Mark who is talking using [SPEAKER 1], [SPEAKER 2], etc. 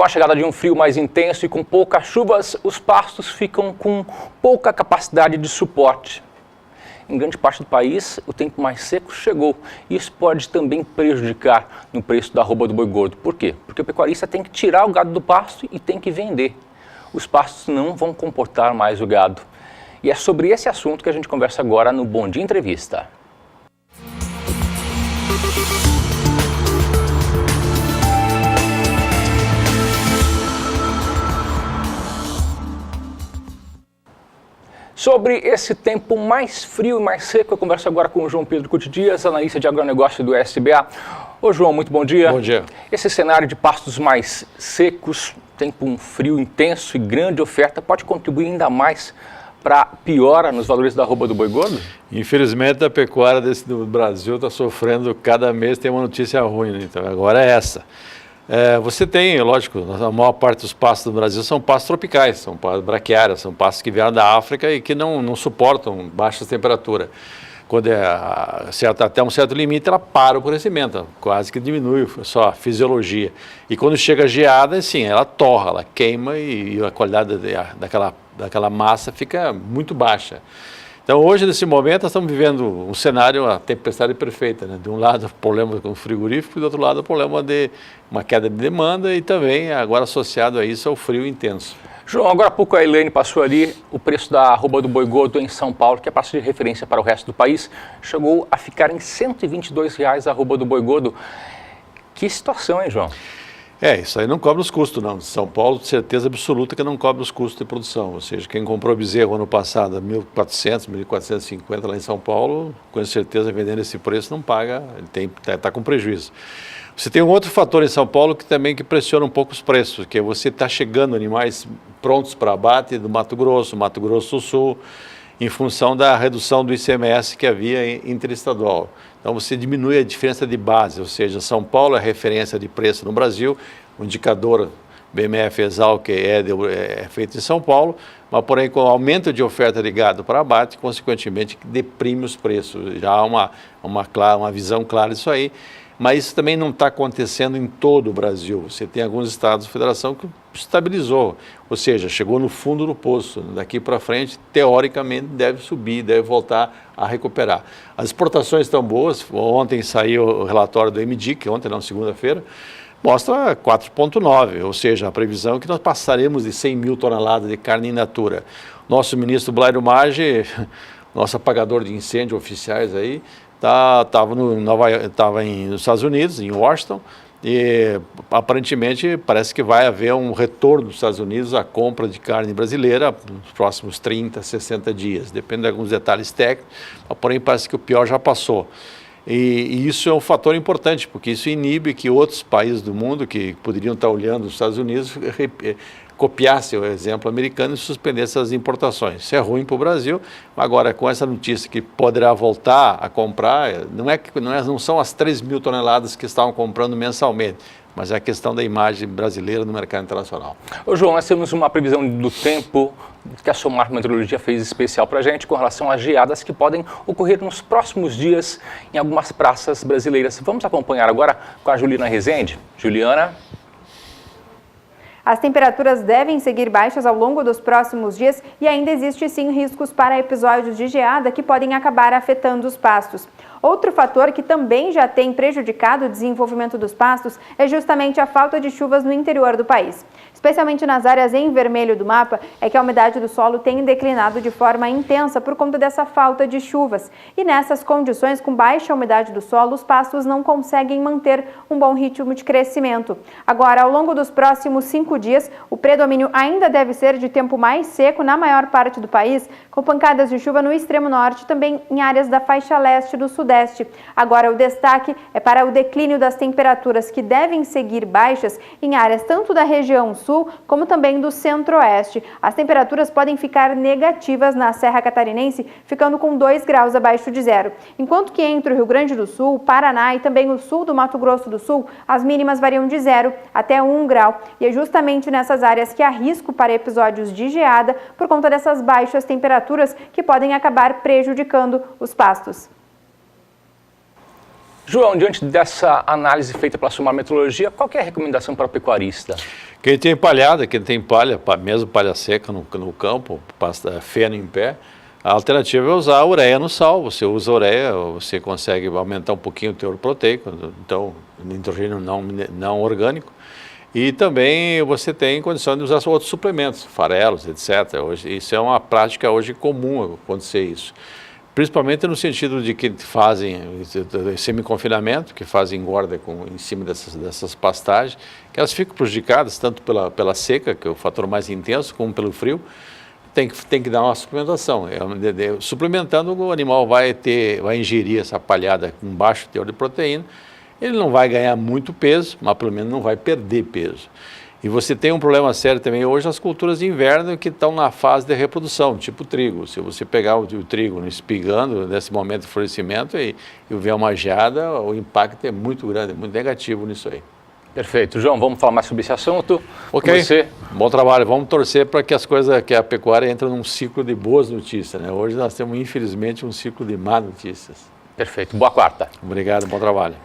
[SPEAKER 1] Com a chegada de um frio mais intenso e com poucas chuvas, os pastos ficam com pouca capacidade de suporte. Em grande parte do país, o tempo mais seco chegou e isso pode também prejudicar no preço da arroba do boi gordo. Por quê? Porque o pecuarista tem que tirar o gado do pasto e tem que vender. Os pastos não vão comportar mais o gado. E é sobre esse assunto que a gente conversa agora no Bom Dia Entrevista. Sobre esse tempo mais frio e mais seco, eu converso agora com o João Pedro Cuti Dias, analista de agronegócio do SBA. Ô João, muito bom dia.
[SPEAKER 2] Bom dia.
[SPEAKER 1] Esse cenário de pastos mais secos, tempo frio intenso e grande oferta, pode contribuir ainda mais para piora nos valores da arroba do boi gordo?
[SPEAKER 2] Infelizmente, a pecuária do Brasil está sofrendo, cada mês tem uma notícia ruim, né? Então agora é essa. Você tem, lógico, a maior parte dos pastos do Brasil são pastos tropicais, são pastos braquiários, são pastos que vieram da África e que não suportam baixas temperaturas. Quando até um certo limite, ela para o crescimento, quase que diminui só a fisiologia. E quando chega a geada, sim, ela torra, ela queima e a qualidade daquela massa fica muito baixa. Então, hoje, nesse momento, nós estamos vivendo um cenário, a tempestade perfeita, né? De um lado, problema com o frigorífico, e do outro lado, problema de uma queda de demanda e também, agora associado a isso, ao frio intenso.
[SPEAKER 1] João, agora há pouco a Elaine passou ali, o preço da arroba do boi gordo em São Paulo, que é praça de referência para o resto do país, chegou a ficar em R$ 122 a arroba do boi gordo. Que situação, hein, João?
[SPEAKER 2] Isso aí não cobre os custos, não. São Paulo, de certeza absoluta que não cobre os custos de produção. Ou seja, quem comprou bezerro ano passado a 1.400, 1.450 lá em São Paulo, com certeza vendendo esse preço não paga, ele está com prejuízo. Você tem um outro fator em São Paulo que também pressiona um pouco os preços, que é você está chegando animais prontos para abate do Mato Grosso do Sul, em função da redução do ICMS que havia interestadual. Então você diminui a diferença de base, ou seja, São Paulo é referência de preço no Brasil, o indicador BMF Exalc é feito em São Paulo, mas porém com o aumento de oferta de gado para abate, consequentemente deprime os preços. Já há uma visão clara disso aí, mas isso também não está acontecendo em todo o Brasil. Você tem alguns estados da federação que estabilizou, ou seja, chegou no fundo do poço. Daqui para frente, teoricamente, deve subir, deve voltar a recuperar. As exportações estão boas. Ontem saiu o relatório do MDIC, ontem não, segunda-feira, mostra 4,9, ou seja, a previsão é que nós passaremos de 100 mil toneladas de carne in natura. Nosso ministro Blairo Maggi, nosso apagador de incêndio oficiais aí, estava nos Estados Unidos, em Washington, e aparentemente parece que vai haver um retorno dos Estados Unidos à compra de carne brasileira nos próximos 30, 60 dias, depende de alguns detalhes técnicos, porém parece que o pior já passou. E isso é um fator importante, porque isso inibe que outros países do mundo que poderiam estar olhando os Estados Unidos copiasse o exemplo americano e suspendesse as importações. Isso é ruim para o Brasil, agora com essa notícia que poderá voltar a comprar, não são as 3 mil toneladas que estavam comprando mensalmente, mas é a questão da imagem brasileira no mercado internacional.
[SPEAKER 1] Ô João, nós temos uma previsão do tempo que a Somar Meteorologia fez especial para a gente com relação às geadas que podem ocorrer nos próximos dias em algumas praças brasileiras. Vamos acompanhar agora com a Juliana Rezende. Juliana?
[SPEAKER 3] As temperaturas devem seguir baixas ao longo dos próximos dias e ainda existe sim riscos para episódios de geada que podem acabar afetando os pastos. Outro fator que também já tem prejudicado o desenvolvimento dos pastos é justamente a falta de chuvas no interior do país. Especialmente nas áreas em vermelho do mapa, é que a umidade do solo tem declinado de forma intensa por conta dessa falta de chuvas. E nessas condições, com baixa umidade do solo, os pastos não conseguem manter um bom ritmo de crescimento. Agora, ao longo dos próximos 5 dias, o predomínio ainda deve ser de tempo mais seco na maior parte do país, com pancadas de chuva no extremo norte e também em áreas da faixa leste do sudeste. Agora, o destaque é para o declínio das temperaturas que devem seguir baixas em áreas tanto da região sul como também do centro-oeste. As temperaturas podem ficar negativas na Serra Catarinense, ficando com 2 graus abaixo de zero. Enquanto que entre o Rio Grande do Sul, Paraná e também o sul do Mato Grosso do Sul, as mínimas variam de 0 até 1 grau. E é justamente nessas áreas que há risco para episódios de geada por conta dessas baixas temperaturas que podem acabar prejudicando os pastos.
[SPEAKER 1] João, diante dessa análise feita pela Somar Meteorologia, qual que é a recomendação para o pecuarista?
[SPEAKER 2] Quem tem palhada, quem tem palha, mesmo palha seca no campo, feno em pé, a alternativa é usar a ureia no sal. Você usa a ureia, você consegue aumentar um pouquinho o teor proteico, então nitrogênio não orgânico. E também você tem condição de usar outros suplementos, farelos, etc. Hoje, isso é uma prática hoje comum acontecer isso. Principalmente no sentido de que fazem semi-confinamento, que fazem engorda em cima dessas pastagens, que elas ficam prejudicadas tanto pela seca, que é o fator mais intenso, como pelo frio. Tem que dar uma suplementação. Suplementando, o animal vai ingerir essa palhada com baixo teor de proteína. Ele não vai ganhar muito peso, mas pelo menos não vai perder peso. E você tem um problema sério também hoje nas culturas de inverno que estão na fase de reprodução, tipo trigo. Se você pegar o trigo espigando nesse momento de florescimento e ver uma geada, o impacto é muito grande, muito negativo nisso aí.
[SPEAKER 1] Perfeito. João, vamos falar mais sobre esse assunto.
[SPEAKER 2] Ok,
[SPEAKER 1] você...
[SPEAKER 2] bom trabalho. Vamos torcer para que que a pecuária entre num ciclo de boas notícias, né? Hoje nós temos, infelizmente, um ciclo de má notícias.
[SPEAKER 1] Perfeito. Boa quarta.
[SPEAKER 2] Obrigado, bom trabalho.